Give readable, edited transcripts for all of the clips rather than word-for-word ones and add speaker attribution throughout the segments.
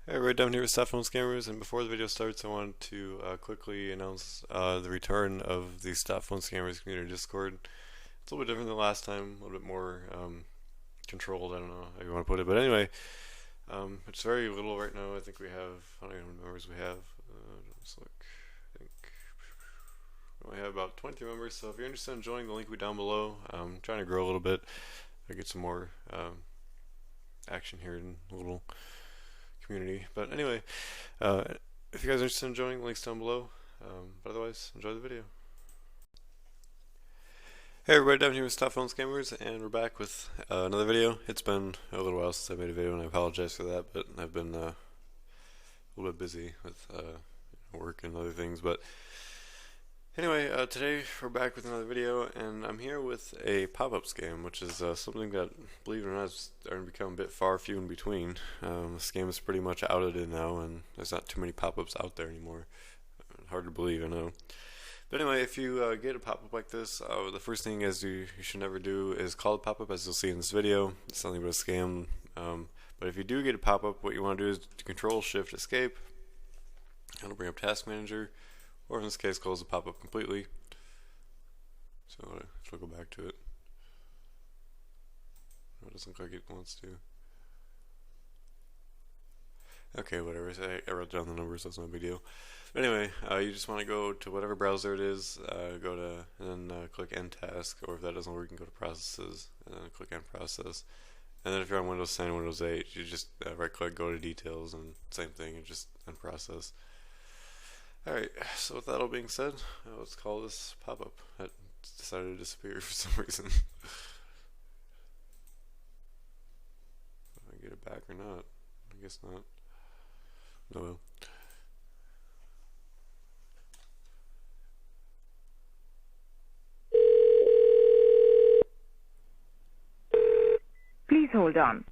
Speaker 1: Hey, right down here with Cell Phone Scammers, and before the video starts, I wanted to quickly announce the return of the Stop Phone Scammers community Discord. It's a little bit different than last time, a little bit more controlled. I don't know how you want to put it, but anyway, it's very little right now. I think we have, I don't know how many members we have. Let's look. I think we only have about 23 members. So if you're interested in joining, the link will be down below. I'm trying to grow a little bit. I get some more action here in a little community. But anyway, if you guys are interested in joining, the link's down below. But otherwise, enjoy the video. Hey everybody, down here with Stop Phone Scammers, and we're back with another video. It's been a little while since I made a video, and I apologize for that, but I've been a little bit busy with work and other things. But anyway, today we're back with another video, and I'm here with a pop-up scam, which is something that, believe it or not, is starting to become a bit far few in between. The scam is pretty much outdated now, and there's not too many pop-ups out there anymore. Hard to believe, I know. But anyway, if you get a pop-up like this, the first thing is you should never do is call the pop-up, as you'll see in this video. It's nothing but a scam. But if you do get a pop-up, what you want to do is Control-Shift-Escape. It'll bring up Task Manager, or in this case, close the pop-up completely. So let's go back to it. It doesn't look like it wants to. Okay, whatever. I wrote down the numbers, so it's no big deal. But anyway, you just want to go to whatever browser it is, go to, and then click End Task, or if that doesn't work, you can go to Processes, and then click End Process. And then if you're on Windows 10 and Windows 8, you just right-click, go to Details, and same thing, and just End Process. Alright, so with that all being said, let's call this pop-up. That decided to disappear for some reason. If I get it back or not. I guess not. Oh well.
Speaker 2: Please hold on.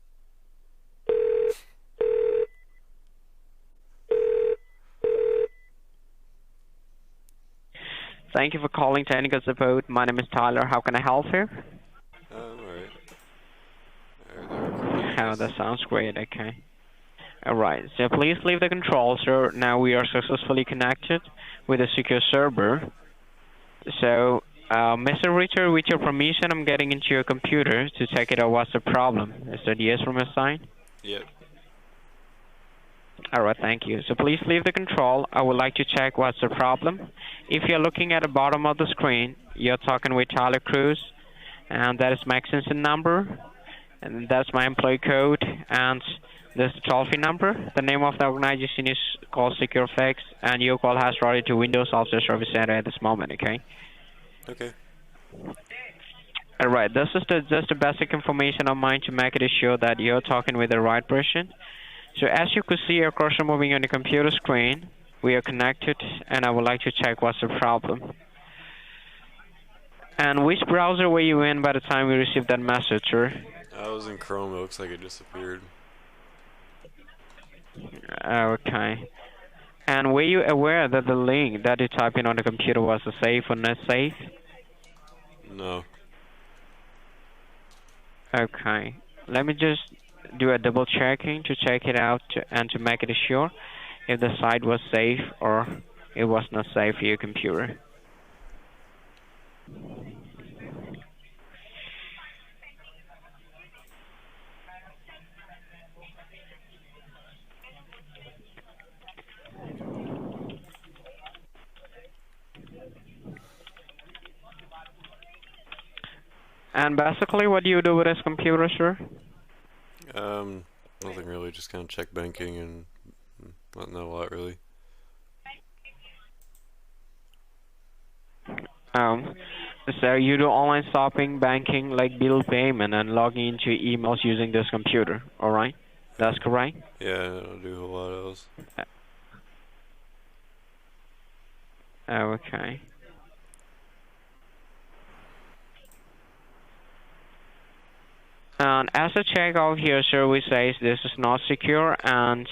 Speaker 3: Thank you for calling Technical Support. My name is Tyler. How can I help you?
Speaker 1: Alright.
Speaker 3: Oh, that sounds great. Okay. Alright, so please leave the control, sir. Now we are successfully connected with a secure server. So, Mr. Richard, with your permission, I'm getting into your computer to check it out. What's the problem? Is that yes from your side?
Speaker 1: Yep.
Speaker 3: Alright, thank you. So please leave the control. I would like to check what's the problem. If you're looking at the bottom of the screen, you're talking with Tyler Cruz, and that is my extension number, and that's my employee code, and this is the toll-free number. The name of the organization is called SecureFix, and your call has routed to Windows Officer Service Center at this moment, okay?
Speaker 1: Okay.
Speaker 3: Alright, this is just the basic information of mine to make it sure that you're talking with the right person. So as you could see your cursor moving on the computer screen, we are connected, and I would like to check what's the problem. And which browser were you in by the time we received that message, sir?
Speaker 1: I was in Chrome. It looks like it disappeared.
Speaker 3: Okay. And were you aware that the link that you typed in on the computer was a safe or not safe?
Speaker 1: No.
Speaker 3: Okay. Let me just do a double checking to check it out and to make it sure if the site was safe or it was not safe for your computer. And basically, what do you do with this computer, sir?
Speaker 1: Nothing really. Just kind of check banking and not a lot really.
Speaker 3: So you do online shopping, banking, like bill payment, and logging into emails using this computer, alright? That's correct?
Speaker 1: Yeah, I don't do a whole lot else.
Speaker 3: Okay. And as a check out here, service says this is not secure, and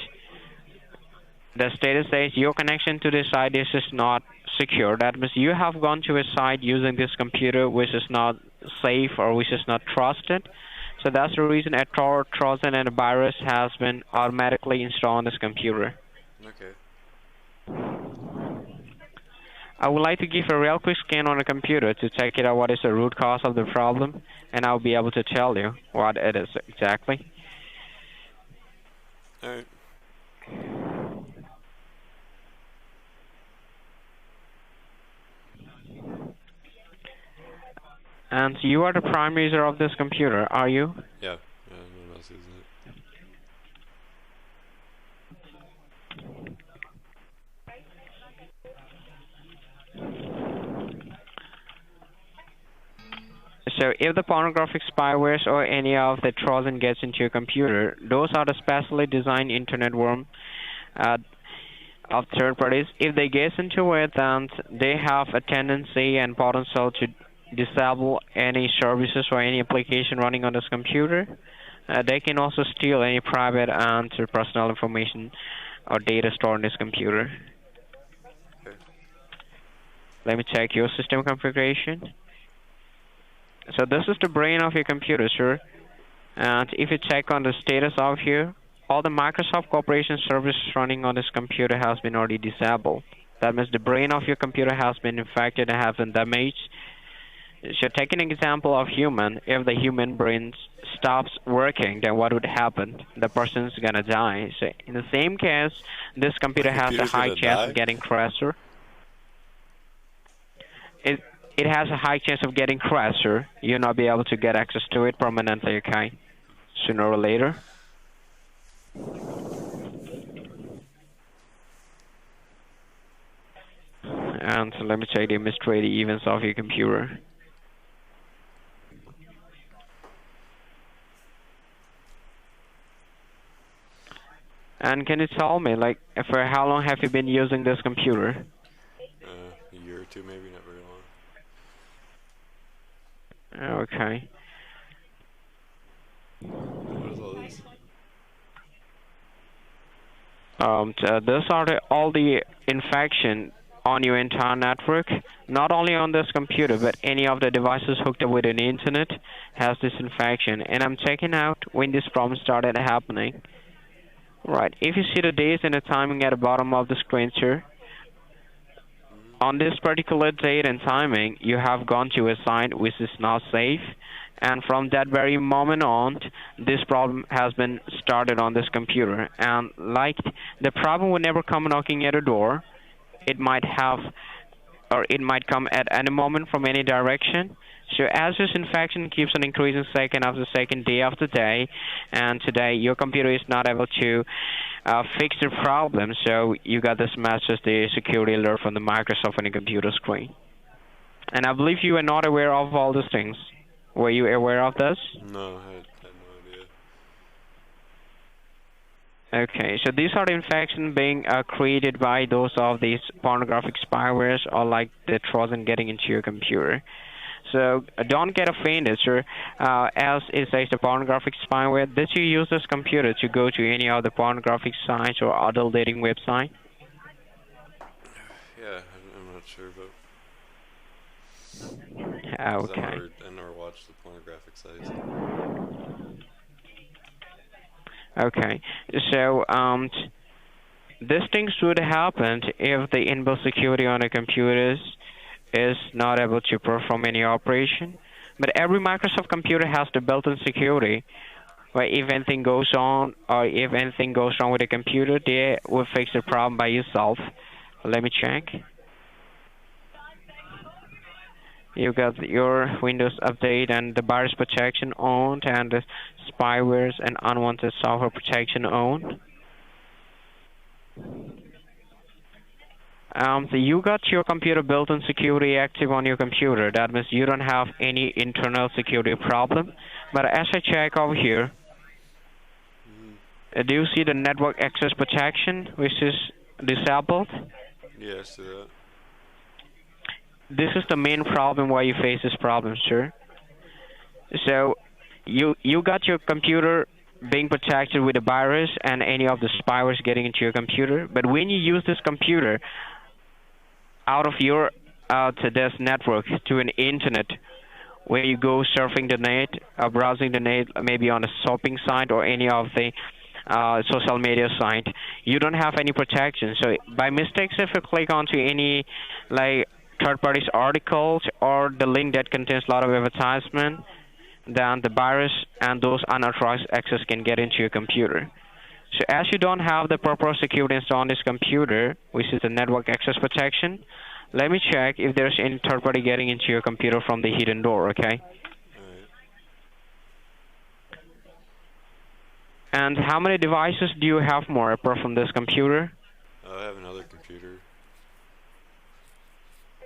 Speaker 3: the status says your connection to this site is not secure. That means you have gone to a site using this computer which is not safe or which is not trusted. So that's the reason a Trojan and a virus has been automatically installed on this computer.
Speaker 1: Okay.
Speaker 3: I would like to give a real quick scan on the computer to check it out what is the root cause of the problem, and I'll be able to tell you what it is exactly.
Speaker 1: Alright.
Speaker 3: And you are the primary user of this computer, are you?
Speaker 1: Yeah. No one else using it.
Speaker 3: So if the pornographic spywares or any of the Trojan gets into your computer, those are the specially designed internet worm of third parties. If they get into it, then they have a tendency and potential to disable any services or any application running on this computer. They can also steal any private and personal information or data stored on this computer.
Speaker 1: Okay.
Speaker 3: Let me check your system configuration. So this is the brain of your computer, sir. And if you check on the status out here, all the Microsoft Corporation services running on this computer has been already disabled. That means the brain of your computer has been infected and has been damaged. So take an example of human. If the human brain stops working, then what would happen? The person's gonna die. So in the same case, this computer has a high chance of getting crashed, sir. It has a high chance of getting crashed, sir. You'll not be able to get access to it permanently, okay? Sooner or later. And so let me check the administrative events of your computer. And can you tell me, like, for how long have you been using this computer?
Speaker 1: A year or two, maybe, not very long.
Speaker 3: Okay.
Speaker 1: What is all this?
Speaker 3: These are all the infection on your entire network. Not only on this computer, but any of the devices hooked up with an internet has this infection. And I'm checking out when this problem started happening. Right. If you see the dates and the timing at the bottom of the screen, sir, on this particular date and timing, you have gone to a site which is not safe. And from that very moment on, this problem has been started on this computer. And like the problem will never come knocking at a door, it might have, or it might come at any moment from any direction. So as this infection keeps on increasing second after second, day after day, and today your computer is not able to fix the problem, so you got this message, the security alert from the Microsoft on your computer screen. And I believe you are not aware of all these things. Were you aware of this?
Speaker 1: No, I had no idea.
Speaker 3: Okay, so these are the infections being created by those of these pornographic spywares or like the Trojan getting into your computer. So don't get offended, sir. As it says the pornographic spyware, did you use this computer to go to any of the pornographic sites or adult dating website?
Speaker 1: Yeah, I'm not sure, but
Speaker 3: Okay.
Speaker 1: I never watched the pornographic sites.
Speaker 3: Okay, so these things would happen if the inbuilt security on the computers is not able to perform any operation. But every Microsoft computer has the built-in security, where if anything goes on or if anything goes wrong with the computer, they will fix the problem by yourself. Let me check. You got your Windows Update and the virus protection on, and the spywares and unwanted software protection on. So you got your computer built-in security active on your computer. That means you don't have any internal security problem. But as I check over here, do you see the network access protection, which is disabled?
Speaker 1: Yeah, I see that.
Speaker 3: This is the main problem why you face this problem, sir. So you got your computer being protected with a virus and any of the spywares getting into your computer. But when you use this computer out of your to this network to an internet where you go surfing the net, browsing the net, maybe on a shopping site or any of the social media site, you don't have any protection. So by mistakes, if you click onto any like third parties articles or the link that contains a lot of advertisement, then the virus and those unauthorized access can get into your computer. So as you don't have the proper security installed on this computer, which is the network access protection, let me check if there's any third party getting into your computer from the hidden door, okay?
Speaker 1: Alright.
Speaker 3: And how many devices do you have more apart from this computer?
Speaker 1: I have another computer.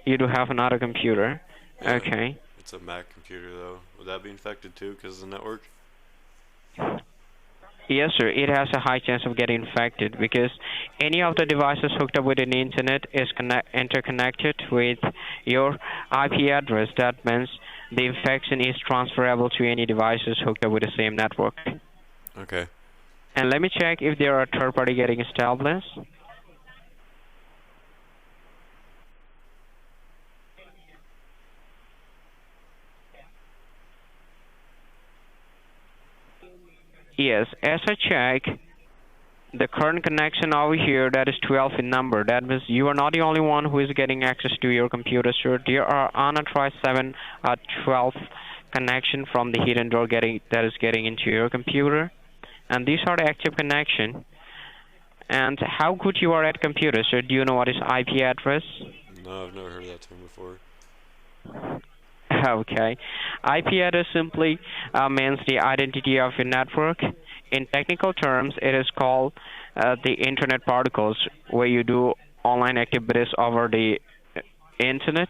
Speaker 3: You do have another computer.
Speaker 1: Yeah,
Speaker 3: Okay.
Speaker 1: it's a Mac computer though. Would that be infected too because of the network?
Speaker 3: Yes, sir. It has a high chance of getting infected because any of the devices hooked up with the internet is interconnected with your IP address. That means the infection is transferable to any devices hooked up with the same network.
Speaker 1: Okay.
Speaker 3: And let me check if there are third party getting established. Yes, as I check, the current connection over here, that is 12 in number. That means you are not the only one who is getting access to your computer, sir. There are unauthorized 12 connection from the hidden door that is getting into your computer. And these are the active connection. And how good you are at computers, sir? Do you know what is IP address?
Speaker 1: No, I've never heard that term before.
Speaker 3: Okay. IP address simply means the identity of your network. In technical terms, it is called the internet protocols, where you do online activities over the internet.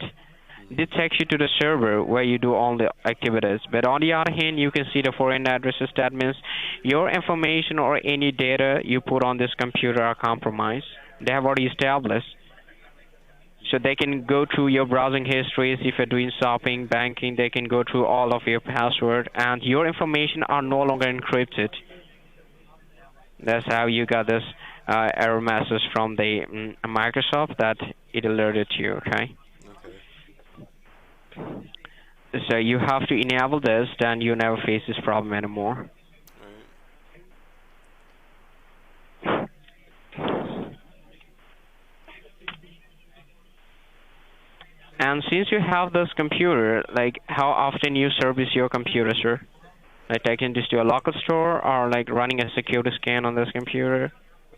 Speaker 3: This takes you to the server where you do all the activities. But on the other hand, you can see the foreign addresses. That means your information or any data you put on this computer are compromised. They have already established. So they can go through your browsing histories. If you're doing shopping, banking, they can go through all of your password, and your information are no longer encrypted. That's how you got this error message from the Microsoft that it alerted you, okay?
Speaker 1: Okay.
Speaker 3: So you have to enable this, then you never face this problem anymore.
Speaker 1: Alright.
Speaker 3: And since you have this computer, like how often you service your computer, sir? Like taking this to a local store or like running a security scan on this computer?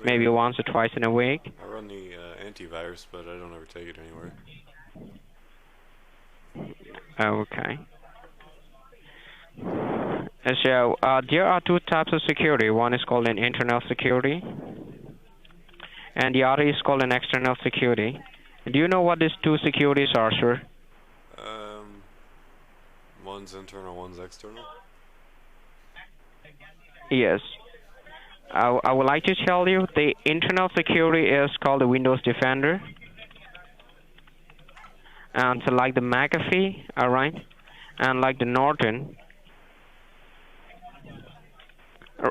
Speaker 3: Maybe once or twice in a week?
Speaker 1: I run the antivirus, but I don't ever take it anywhere.
Speaker 3: Okay. So there are two types of security. One is called an internal security, and the other is called an external security. Do you know what these two securities are, sir?
Speaker 1: One's internal, one's external.
Speaker 3: Yes. I would like to tell you the internal security is called the Windows Defender. And so like the McAfee, alright, and like the Norton,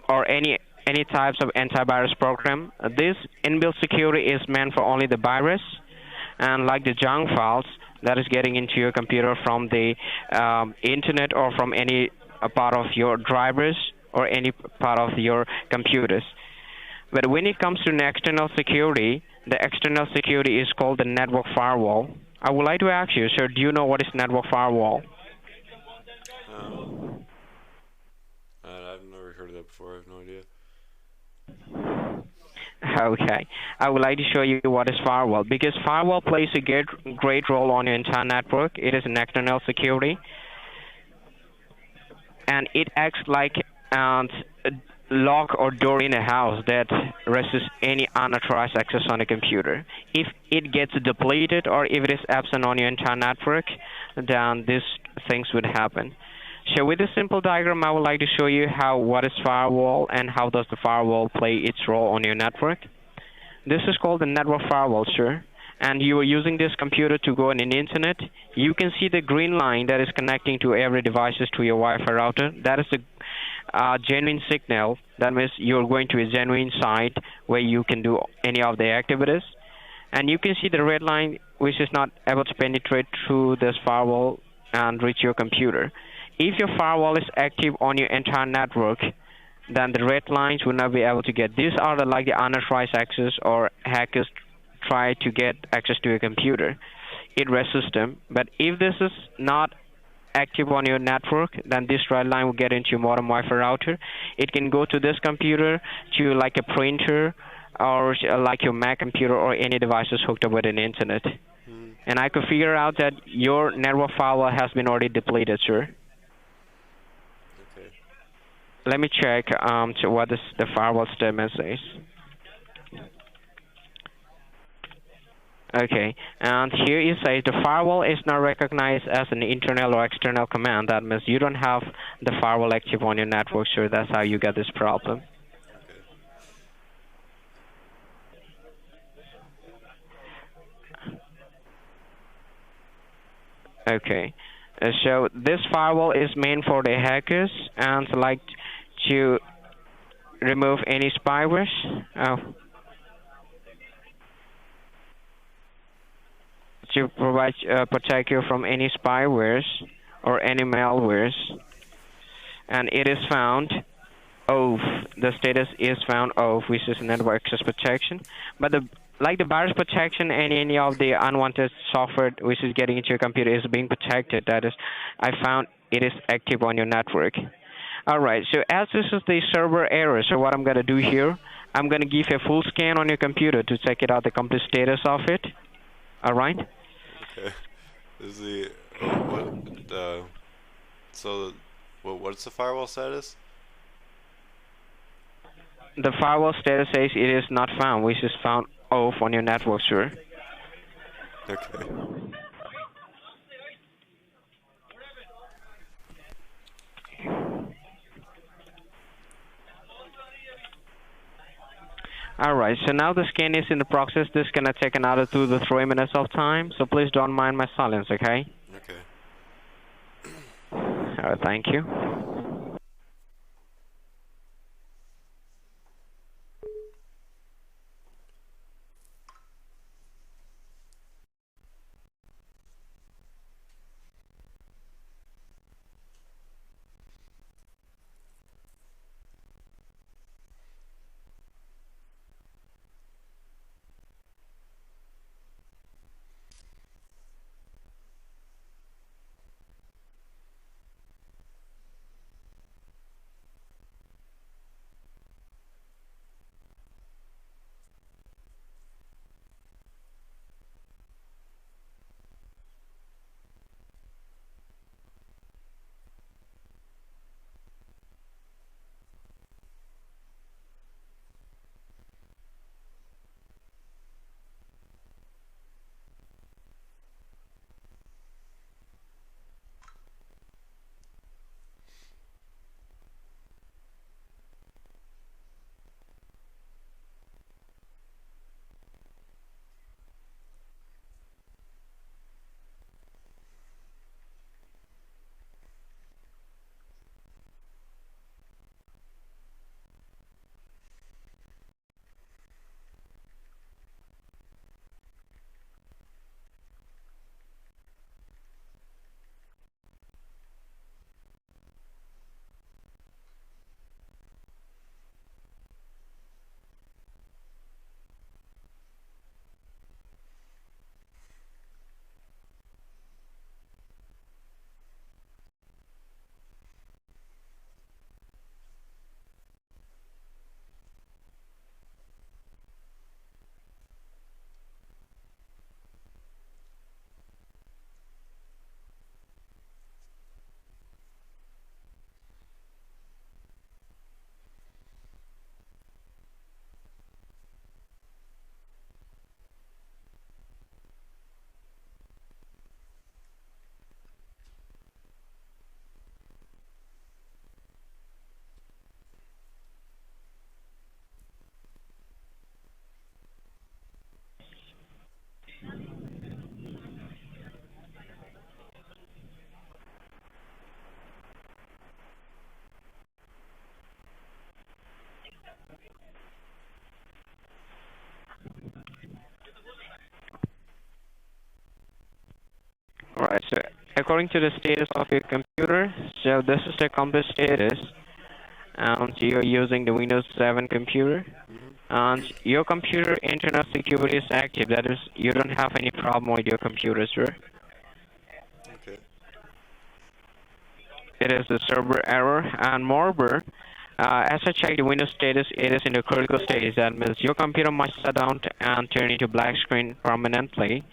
Speaker 3: or any types of antivirus program. This inbuilt security is meant for only the virus, and like the junk files that is getting into your computer from the internet or from any part of your drivers or any part of your computers. But when it comes to an external security, the external security is called the network firewall. I would like to ask you, sir, do you know what is network firewall?
Speaker 1: I've never heard of that before. I have no idea.
Speaker 3: Okay. I would like to show you what is firewall, because firewall plays a great role on your entire network. It is an external security, and it acts like a lock or door in a house that resists any unauthorized access on a computer. If it gets depleted or if it is absent on your entire network, then these things would happen. So with this simple diagram, I would like to show you what is firewall and how does the firewall play its role on your network. This is called the network firewall, sir. And you are using this computer to go on the internet. You can see the green line that is connecting to every devices to your Wi-Fi router. That is a genuine signal. That means you're going to a genuine site where you can do any of the activities. And you can see the red line, which is not able to penetrate through this firewall. and reach your computer. If your firewall is active on your entire network, then the red lines will not be able to get. These are like the unauthorized access or hackers try to get access to your computer in REST system. But if this is not active on your network, then this red line will get into your modem Wi-Fi router. It can go to this computer, to like a printer, or like your Mac computer or any devices hooked up with an internet. And I could figure out that your network firewall has been already depleted, sir.
Speaker 1: Okay.
Speaker 3: Let me check to what the firewall statement says. Okay, and here it says the firewall is not recognized as an internal or external command. That means you don't have the firewall active on your network, sir. That's how you get this problem. Okay, so this firewall is meant for the hackers and like to remove any spywares. To provide protect you from any spywares or any malwares, and it is found off. The status is found off, which is network access protection. But the like the virus protection and any of the unwanted software which is getting into your computer is being protected. That is, I found it is active on your network. All right. So as this is the server error, so what I'm gonna do here, I'm gonna give a full scan on your computer to check it out the complete status of it. All right.
Speaker 1: Okay. Is the so what's the firewall status?
Speaker 3: The firewall status says it is not found, which is found off on your network, sir.
Speaker 1: Okay.
Speaker 3: Alright, so now the scan is in the process. This is gonna take another 2 to 3 minutes of time, so please don't mind my silence, okay?
Speaker 1: Okay.
Speaker 3: Alright, thank you. according to the status of your computer, so this is the complete status. And you're using the Windows 7 computer. And your computer internet security is active. That is, you don't have any problem with your computer, sir.
Speaker 1: Okay.
Speaker 3: It is a server error, and moreover, as I checked the Windows status, it is in the critical stage. That means your computer might shut down and turn into black screen permanently,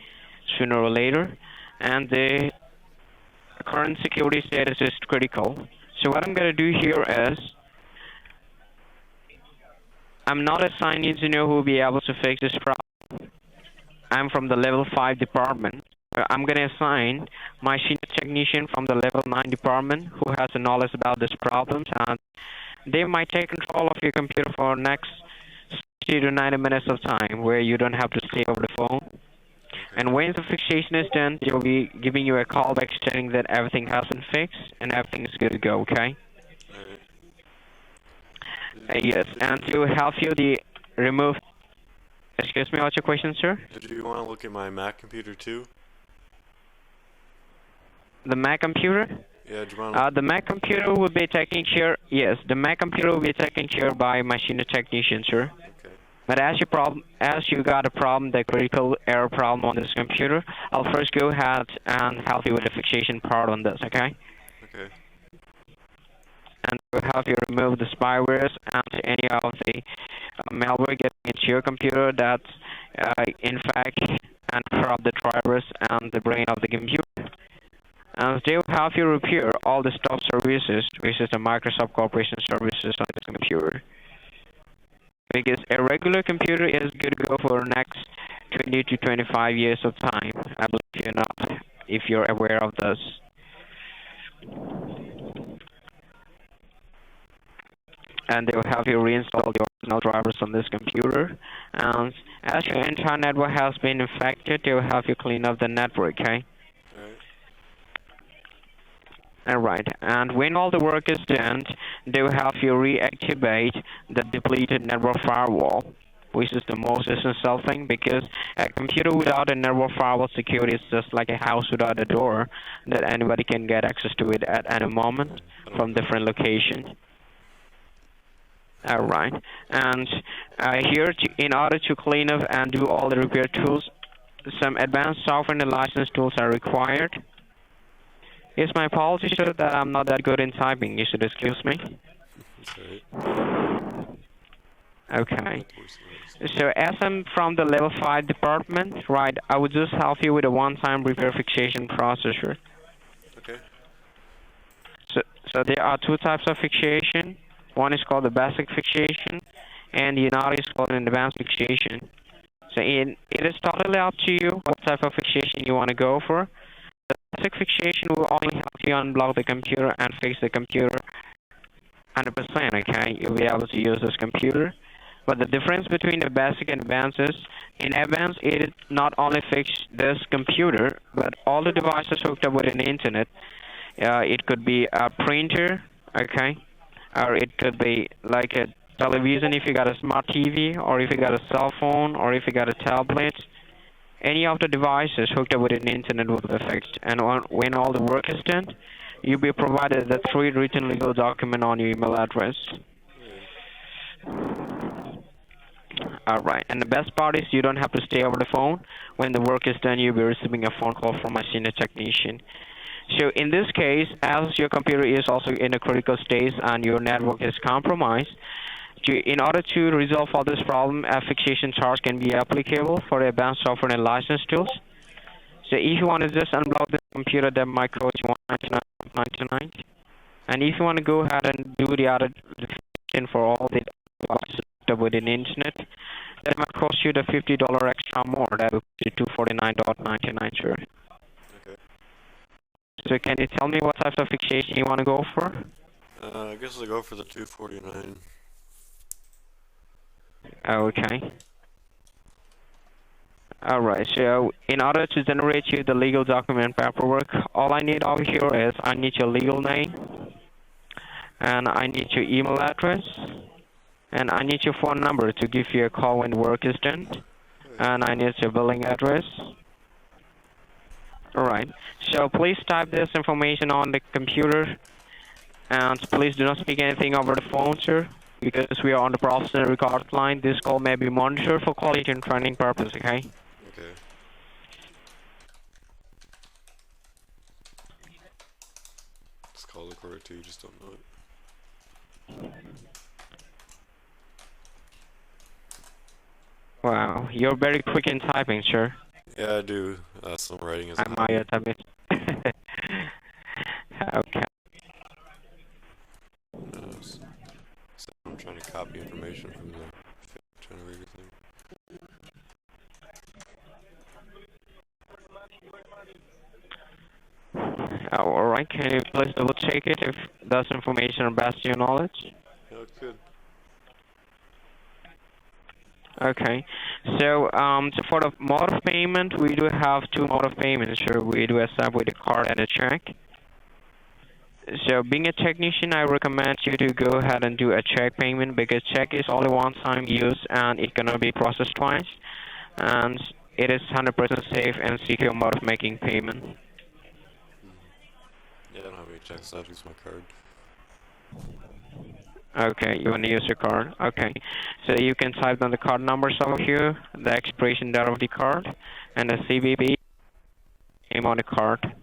Speaker 3: sooner or later, and the current security status is critical. So what I'm going to do here is, I'm not a science engineer who will be able to fix this problem. I'm from the level 5 department. I'm going to assign my senior technician from the level 9 department who has the knowledge about this problem, and they might take control of your computer for next 60 to 90 minutes of time where you don't have to stay over the phone. And when the fixation is done, they'll be giving you a call back stating that everything has been fixed and everything is good to go, okay? Yes, and to help you to remove... Excuse me, what's your question, sir?
Speaker 1: Do you want to look at my Mac computer too?
Speaker 3: The Mac computer?
Speaker 1: Yeah, do you want to...
Speaker 3: The Mac computer will be taken care... Yes, the Mac computer will be taken care by my senior technician, sir.
Speaker 1: Okay.
Speaker 3: But as you got a problem, the critical error problem on this computer, I'll first go ahead and help you with the fixation part on this, okay?
Speaker 1: Okay.
Speaker 3: And we'll help you remove the spywares and any of the malware getting into your computer that infect and corrupt the drivers and the brain of the computer. And they will help you repair all the stop services, which is the Microsoft Corporation services on this computer. Because a regular computer is good to go for the next 20 to 25 years of time. I believe you're not, if you're aware of this. And they will help you reinstall the original drivers on this computer. And as your entire network has been infected, they will help you clean up the network, okay? Alright, and when all the work is done, they will help you reactivate the depleted network firewall, which is the most essential thing, because a computer without a network firewall security is just like a house without a door, that anybody can get access to it at any moment from different locations. Alright, and here, in order to clean up and do all the repair tools, some advanced software and license tools are required. Yes, my apologies, sir, that I'm not that good in typing. You should excuse me. Okay. So as I'm from the level 5 department, right, I would just help you with a one-time repair fixation processor.
Speaker 1: Okay.
Speaker 3: So there are two types of fixation. One is called the basic fixation, and the other is called an advanced fixation. So it is totally up to you what type of fixation you want to go for. The basic fixation will only help you unblock the computer and fix the computer 100%, okay? You'll be able to use this computer. But the difference between the basic and advanced is, in advanced, it not only fixes this computer, but all the devices hooked up with an internet. It could be a printer, okay? Or it could be like a television if you got a smart TV, or if you got a cell phone, or if you got a tablet. Any of the devices hooked up with an internet will be fixed. And when all the work is done, you'll be provided the 3 written legal document on your email address. Alright, and the best part is you don't have to stay over the phone. When the work is done, you'll be receiving a phone call from my senior technician. So in this case, as your computer is also in a critical state and your network is compromised, in order to resolve all this problem, a fixation charge can be applicable for advanced software and license tools. So if you want to just unblock the computer, that might cost you $199.99. And if you want to go ahead and do the other fixation for all the devices with an internet, that might cost you the $50 extra more. That would be $249.99, sure.
Speaker 1: Okay.
Speaker 3: So can you tell me what types of fixation you want to go for?
Speaker 1: I guess I'll go for the $249.
Speaker 3: Okay. Alright, so in order to generate you the legal document paperwork, all I need over here is I need your legal name, and I need your email address, and I need your phone number to give you a call when work is done, and I need your billing address. Alright. So please type this information on the computer, and please do not speak anything over the phone, sir, because we are on the professional record line. This call may be monitored for quality and training purpose, okay?
Speaker 1: Okay. It's called the correct too, you just don't know it.
Speaker 3: Wow, you're very quick in typing, sir.
Speaker 1: Yeah, I do. Some writing is a
Speaker 3: I'm
Speaker 1: hobby.
Speaker 3: Okay.
Speaker 1: So I'm trying to copy information from the generator thing.
Speaker 3: Oh, alright, can you please double check it if that's information are best to your knowledge?
Speaker 1: Yeah, it's good.
Speaker 3: Okay. So, so for the mode of payment, we do have two mode of payments. Sure, we do accept with a card and a check. So, being a technician, I recommend you to go ahead and do a check payment because check is only one-time use and it cannot be processed twice, and it is 100% safe and secure mode of making payment.
Speaker 1: Yeah, I don't have any checks, so I have to use my card.
Speaker 3: Okay, you want to use your card. Okay, so you can type down the card numbers over here, the expiration date of the card, and the CVV name on the card.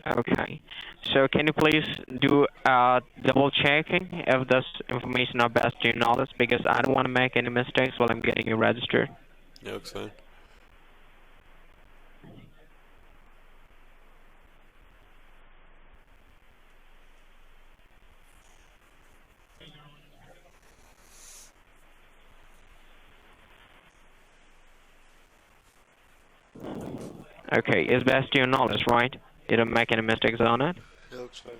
Speaker 3: Okay. So can you please do double checking if this information are best to your knowledge, because I don't want to make any mistakes while I'm getting you registered.
Speaker 1: Yeah, looks fine.
Speaker 3: Okay, it's best to your knowledge, right? You don't make any mistakes on it?
Speaker 1: Yeah, looks fine.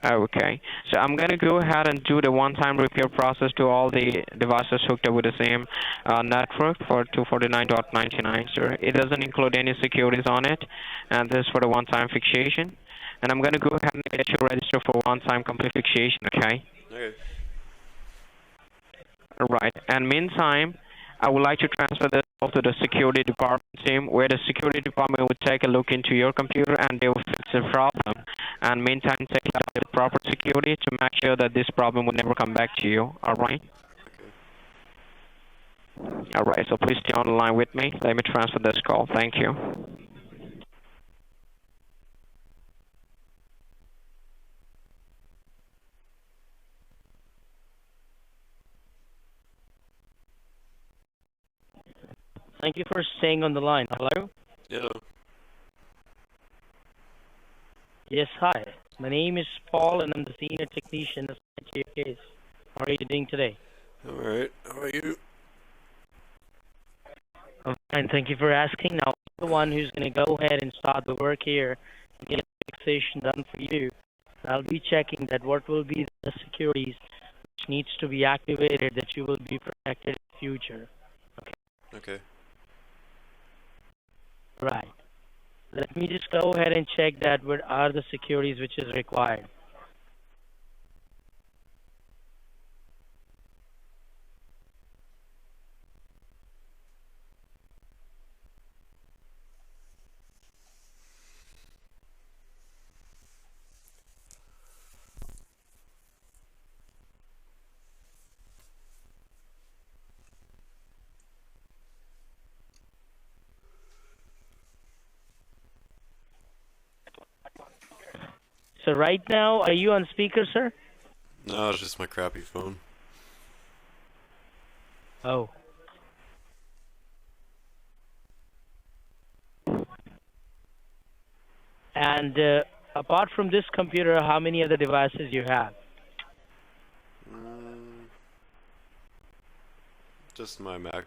Speaker 3: Okay. So I'm going to go ahead and do the one-time repair process to all the devices hooked up with the same network for 249.99, sir. It doesn't include any securities on it, and this is for the one-time fixation. And I'm going to go ahead and get you registered for one-time complete fixation, okay?
Speaker 1: Okay.
Speaker 3: Right. And meantime, I would like to transfer this call to the security department team, where the security department will take a look into your computer and they will fix the problem. And meantime, take out the proper security to make sure that this problem will never come back to you. All right?
Speaker 1: Okay.
Speaker 3: All right. So please stay on the line with me. Let me transfer this call. Thank you.
Speaker 2: Thank you for staying on the line. Hello?
Speaker 1: Yeah.
Speaker 2: Yes, hi. My name is Paul, and I'm the senior technician assigned to your case. How are you doing today?
Speaker 1: I'm alright. How are you?
Speaker 2: I'm fine. Thank you for asking. Now, I'm the one who's going to go ahead and start the work here and get the fixation done for you. I'll be checking that what will be the securities which needs to be activated that you will be protected in the future.
Speaker 1: Okay.
Speaker 2: Right. Let me just go ahead and check that what are the securities which is required. So right now, are you on speaker, sir?
Speaker 1: No, it's just my crappy phone.
Speaker 2: Oh. And apart from this computer, how many other devices you have?
Speaker 1: Just my Mac.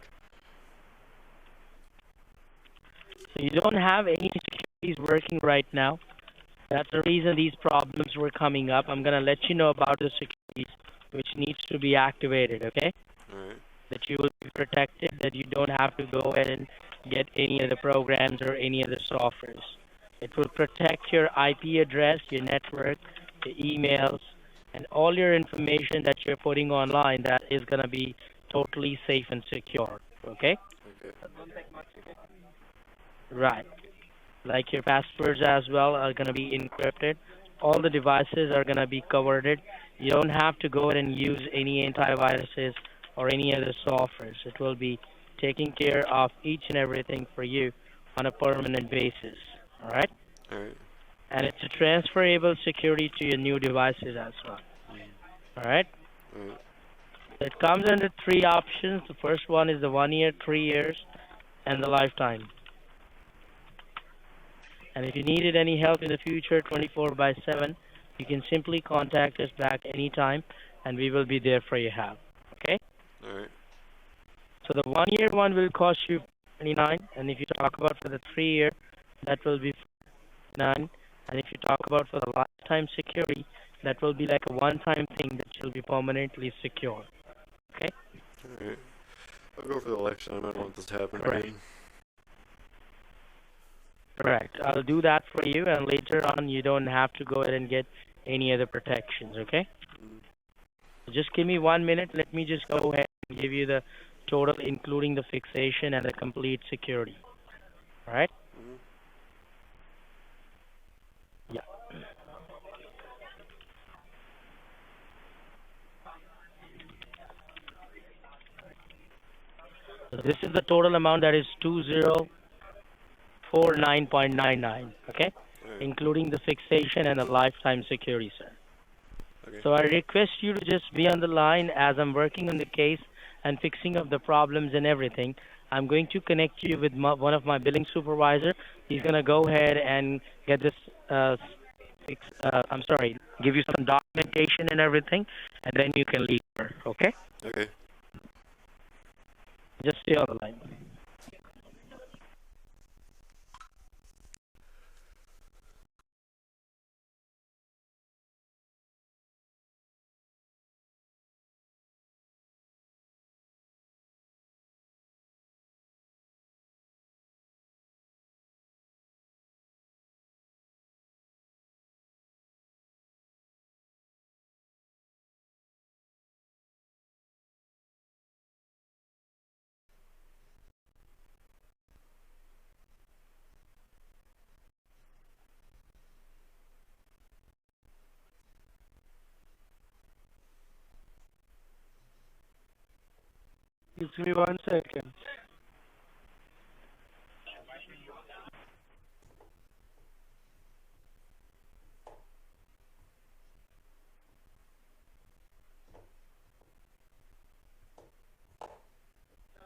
Speaker 2: So you don't have any securities working right now. That's the reason these problems were coming up. I'm gonna let you know about the securities which needs to be activated, okay?
Speaker 1: Alright.
Speaker 2: That you will be protected, that you don't have to go ahead and get any of the programs or any of the softwares. It will protect your IP address, your network, your emails, and all your information that you're putting online that is gonna be totally safe and secure, okay?
Speaker 1: Okay.
Speaker 2: Right. Like your passwords as well are going to be encrypted. All the devices are going to be covered. You don't have to go ahead and use any antiviruses or any other softwares. It will be taking care of each and everything for you on a permanent basis. All right?
Speaker 1: Alright.
Speaker 2: And it's a transferable security to your new devices as well. All right?
Speaker 1: Alright.
Speaker 2: It comes under three options. The first one is the 1 year, 3 years, and the lifetime. And if you needed any help in the future 24/7, you can simply contact us back anytime and we will be there for your help. Okay?
Speaker 1: Alright.
Speaker 2: So the 1 year one will cost you 29, and if you talk about for the 3 year, that will be 9. And if you talk about for the lifetime security, that will be like a one-time thing that will be permanently secure. Okay?
Speaker 1: Alright. I'll go for the lifetime. I don't want this to happen
Speaker 2: Correct.
Speaker 1: again.
Speaker 2: Correct. I'll do that for you, and later on you don't have to go ahead and get any other protections, okay? Just give me 1 minute. Let me just go ahead and give you the total, including the fixation and the complete security. All right? Yeah. So this is the total amount, that is 2049.99, okay?
Speaker 1: Alright.
Speaker 2: Including the fixation and the lifetime security, sir.
Speaker 1: Okay.
Speaker 2: So I request you to just be on the line as I'm working on the case and fixing up the problems and everything. I'm going to connect you with one of my billing supervisor. He's going to go ahead and get this, give you some documentation and everything, and then you can leave her, okay?
Speaker 1: Okay.
Speaker 2: Just stay on the line.
Speaker 4: Give me 1 second.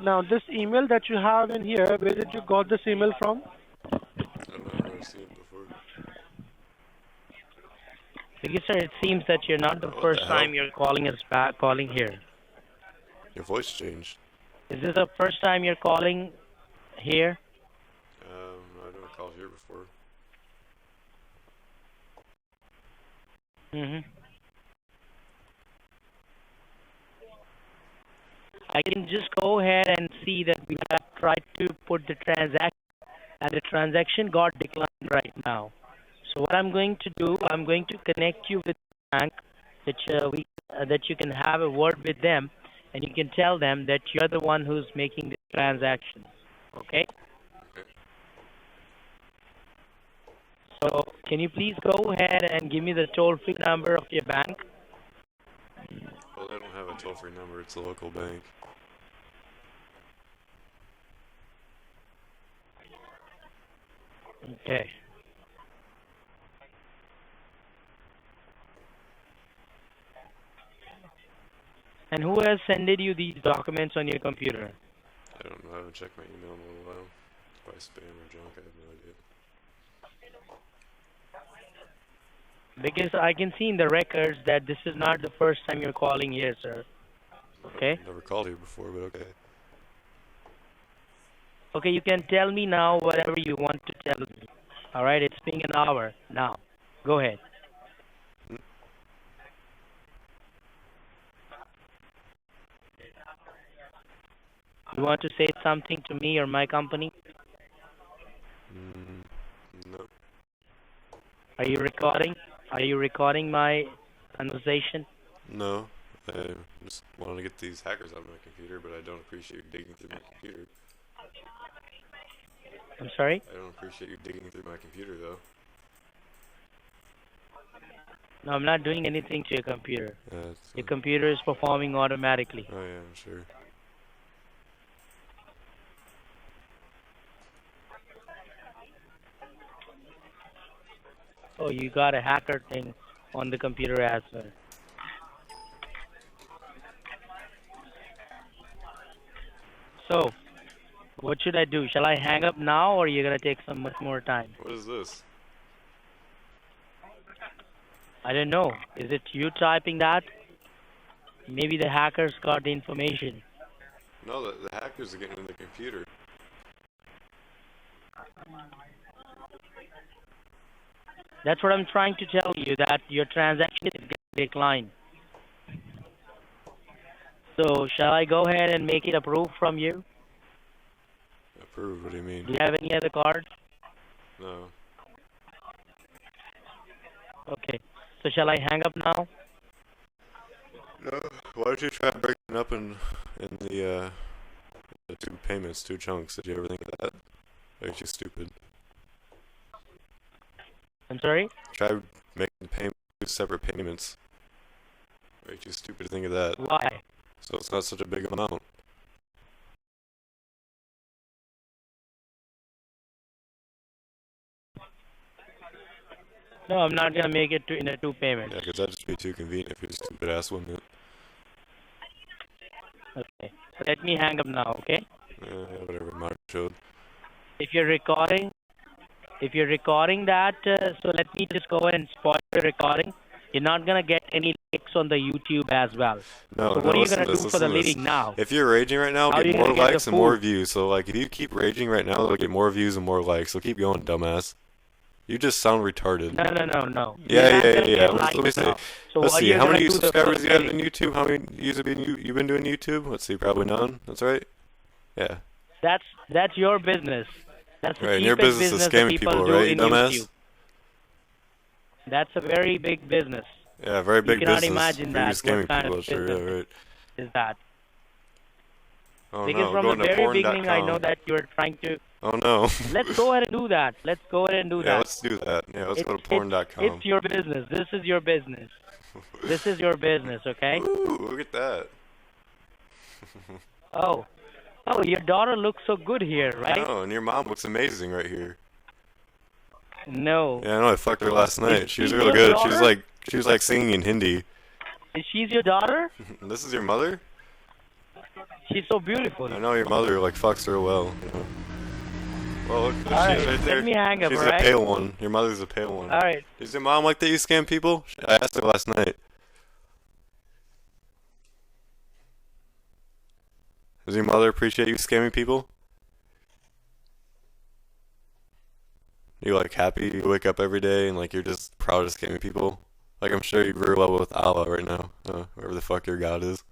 Speaker 4: Now, this email that you have in here, where did you got this email from?
Speaker 1: I don't know. I've never seen it before.
Speaker 2: Because, sir, it seems that you're not the
Speaker 1: What
Speaker 2: first
Speaker 1: the hell?
Speaker 2: time you're calling us back, calling here.
Speaker 1: Your voice changed.
Speaker 2: Is this the first time you're calling here?
Speaker 1: I've never called here before.
Speaker 2: I can just go ahead and see that we have tried to put the transaction, and the transaction got declined right now. So what I'm going to do, I'm going to connect you with the bank that you can have a word with them, and you can tell them that you're the one who's making the transaction. Okay? So can you please go ahead and give me the toll-free number of your bank?
Speaker 1: Well, they don't have a toll-free number. It's a local bank.
Speaker 2: Okay. And who has sent you these documents on your computer?
Speaker 1: I don't know. I haven't checked my email in a little while. Probably spam or junk. I have no idea.
Speaker 2: Because I can see in the records that this is not the first time you're calling here, sir. Okay?
Speaker 1: I've never called here before, but okay.
Speaker 2: Okay, you can tell me now whatever you want to tell me. All right, it's been an hour now. Go ahead. You want to say something to me or my company?
Speaker 1: No.
Speaker 2: Are you recording? Are you recording my conversation?
Speaker 1: No. I just wanted to get these hackers out of my computer, but I don't appreciate you digging through my computer.
Speaker 2: I'm sorry?
Speaker 1: I don't appreciate you digging through my computer, though.
Speaker 2: No, I'm not doing anything to your computer.
Speaker 1: It's,
Speaker 2: Your computer is performing automatically.
Speaker 1: oh yeah, I'm sure.
Speaker 2: Oh, you got a hacker thing on the computer as well. So, what should I do? Shall I hang up now or are you going to take some much more time?
Speaker 1: What is this?
Speaker 2: I don't know. Is it you typing that? Maybe the hackers got the information.
Speaker 1: No, the hackers are getting in the computer.
Speaker 2: That's what I'm trying to tell you, that your transaction is declined. So, shall I go ahead and make it approved from you?
Speaker 1: Approved? What do you mean?
Speaker 2: Do you have any other cards?
Speaker 1: No.
Speaker 2: Okay. So, shall I hang up now?
Speaker 1: No. Why don't you try breaking up in the two payments, two chunks? Did you ever think of that? Or are you stupid?
Speaker 2: I'm sorry?
Speaker 1: Try making the payment two separate payments. Are you too stupid to think of that?
Speaker 2: Why?
Speaker 1: So it's not such a big amount.
Speaker 2: No, I'm not going to make it in a two payments.
Speaker 1: Yeah, because that'd just be too convenient if you're a stupid ass woman.
Speaker 2: Okay. So let me hang up now, okay?
Speaker 1: Yeah, whatever, Mark showed.
Speaker 2: If you're recording that, so let me just go ahead and spoil the recording. You're not going to get any likes on the YouTube as well.
Speaker 1: No,
Speaker 2: so
Speaker 1: no,
Speaker 2: what are you
Speaker 1: listen
Speaker 2: going
Speaker 1: to
Speaker 2: to
Speaker 1: this,
Speaker 2: do for the
Speaker 1: listen to this.
Speaker 2: living now?
Speaker 1: If you're raging right now,
Speaker 2: How are
Speaker 1: get
Speaker 2: you
Speaker 1: more
Speaker 2: gonna get
Speaker 1: likes
Speaker 2: the
Speaker 1: and more
Speaker 2: food?
Speaker 1: views. So, like, if you keep raging right now, they'll get more views and more likes. So keep going, dumbass. You just sound retarded.
Speaker 2: No.
Speaker 1: Yeah. Let me see.
Speaker 2: So
Speaker 1: Let's
Speaker 2: what are
Speaker 1: see.
Speaker 2: you
Speaker 1: How
Speaker 2: gonna
Speaker 1: many
Speaker 2: do
Speaker 1: subscribers
Speaker 2: for
Speaker 1: do you have
Speaker 2: the
Speaker 1: on YouTube? How many views have you been doing YouTube? Let's see. Probably none. That's right. Yeah.
Speaker 2: That's your business. That's the
Speaker 1: Right. And your
Speaker 2: cheapest
Speaker 1: business is
Speaker 2: business that
Speaker 1: scamming
Speaker 2: people
Speaker 1: people,
Speaker 2: do
Speaker 1: right, you
Speaker 2: in
Speaker 1: dumbass?
Speaker 2: YouTube. That's a very big business.
Speaker 1: Yeah, very big
Speaker 2: you cannot
Speaker 1: business.
Speaker 2: imagine
Speaker 1: For you
Speaker 2: that.
Speaker 1: scamming
Speaker 2: What kind
Speaker 1: people,
Speaker 2: of
Speaker 1: sure.
Speaker 2: business
Speaker 1: Yeah, right.
Speaker 2: is that?
Speaker 1: Oh
Speaker 2: Because
Speaker 1: no,
Speaker 2: from
Speaker 1: going
Speaker 2: the
Speaker 1: to
Speaker 2: very beginning, I know
Speaker 1: porn.com.
Speaker 2: that you're trying to.
Speaker 1: Oh no.
Speaker 2: Let's go ahead and do that. Let's go ahead and do
Speaker 1: Yeah,
Speaker 2: that.
Speaker 1: let's do that. Yeah, let's go to porn.com.
Speaker 2: It's your business. This is your business. This is your business, okay?
Speaker 1: Ooh, look at that.
Speaker 2: Oh, your daughter looks so good here, right?
Speaker 1: Oh, and your mom looks amazing right here.
Speaker 2: No.
Speaker 1: Yeah, I know. I fucked her last night. She was
Speaker 2: she
Speaker 1: real
Speaker 2: your
Speaker 1: good.
Speaker 2: daughter?
Speaker 1: She was like singing in Hindi.
Speaker 2: Is she's your daughter?
Speaker 1: And this is your mother?
Speaker 2: She's so beautiful.
Speaker 1: I know your mother like fucks her well. You know. Well, look, there
Speaker 2: All
Speaker 1: she is
Speaker 2: right,
Speaker 1: right there.
Speaker 2: let me hang up,
Speaker 1: She's
Speaker 2: all
Speaker 1: the
Speaker 2: right?
Speaker 1: pale one. Your mother's the pale one.
Speaker 2: All right.
Speaker 1: Is your mom like that you scam people? I asked her last night. Does your mother appreciate you scamming people? You like happy you wake up every day and like you're just proud of scamming people? Like I'm sure you're very well with Allah right now, whoever the fuck your God is.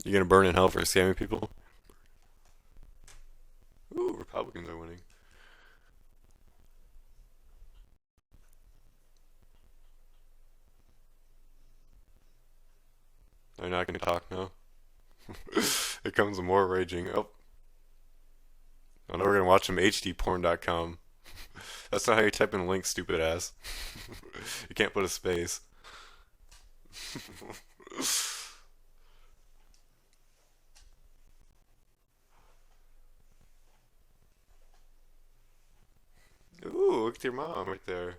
Speaker 1: You gonna burn in hell for scamming people? Ooh, Republicans are winning. They're not gonna talk now. It comes more raging. Oh. I know we're gonna watch some hdporn.com. That's not how you type in links, stupid ass. You can't put a space. Ooh, look at your mom right there.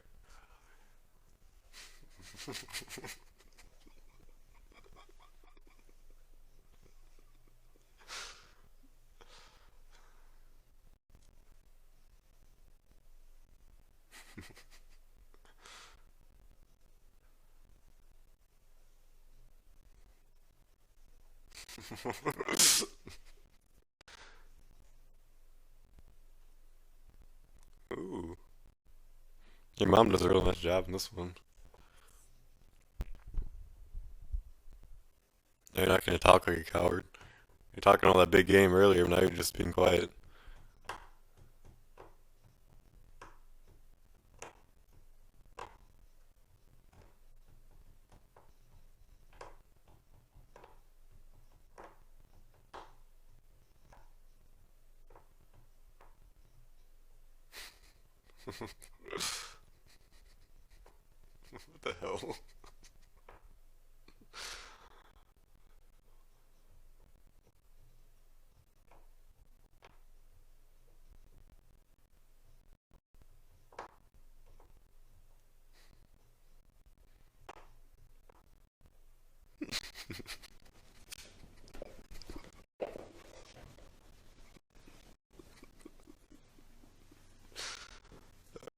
Speaker 1: Ooh. Your mom does a real nice job in this one. You're not gonna talk like a coward. You're talking all that big game earlier, but now you're just being quiet. What the hell?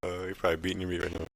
Speaker 1: You're probably beating your meat right now.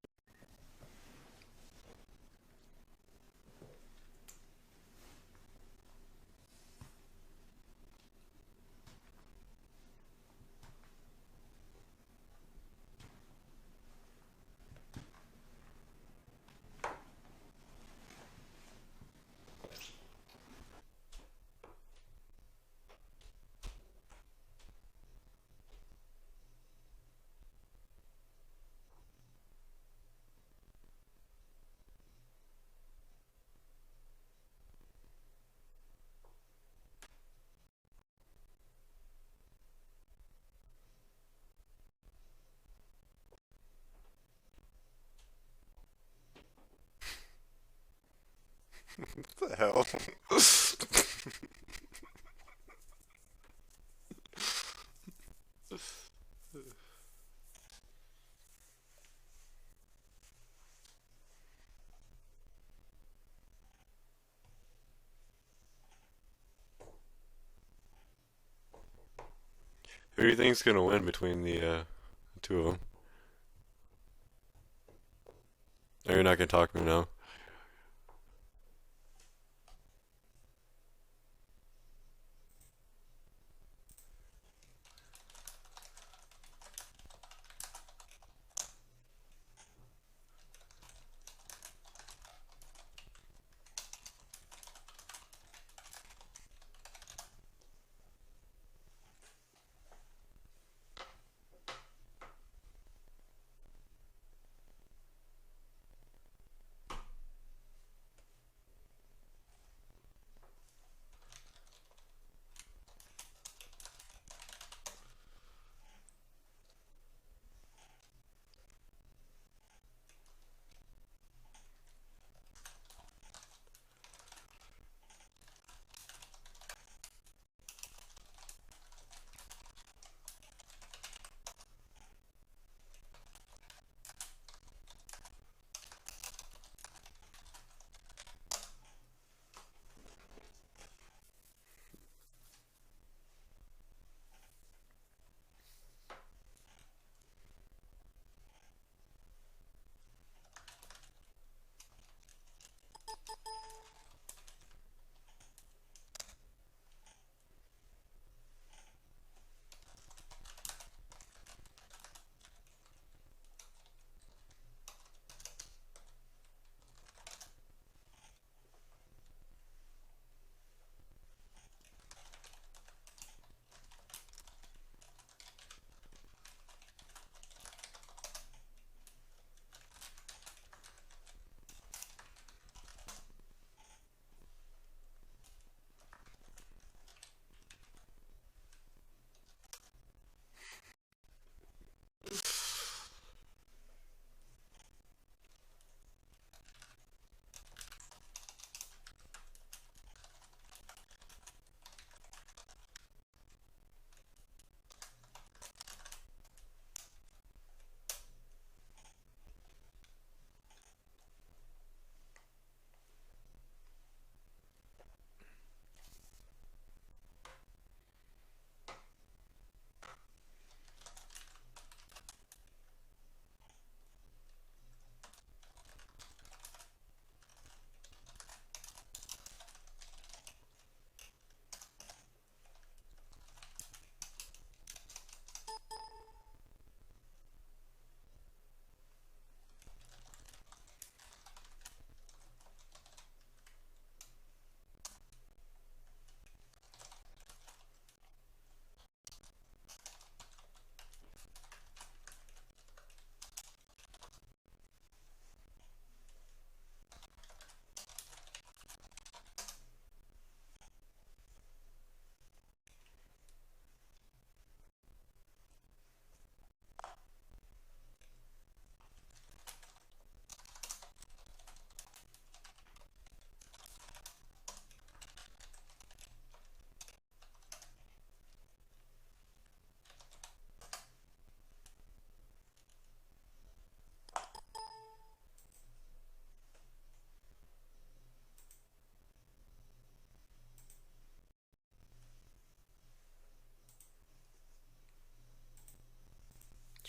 Speaker 1: What the hell? Who do you think's gonna win between the two of them? Or you're not gonna talk to me now?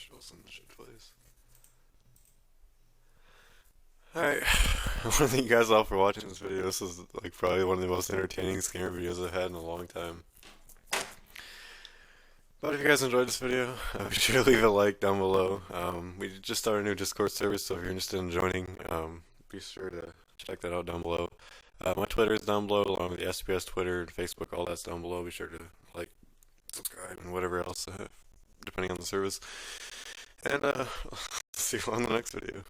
Speaker 1: Wilson shit place. Alright, I want to thank you guys all for watching this video. This is like probably one of the most entertaining scammer videos I've had in a long time. But if you guys enjoyed this video, be sure to leave a like down below. We just started a new Discord service, so if you're interested in joining, be sure to check that out down below. My Twitter is down below, along with the SPS Twitter and Facebook, all that's down below. Be sure to like, subscribe, and whatever else, depending on the service. And see you on the next video.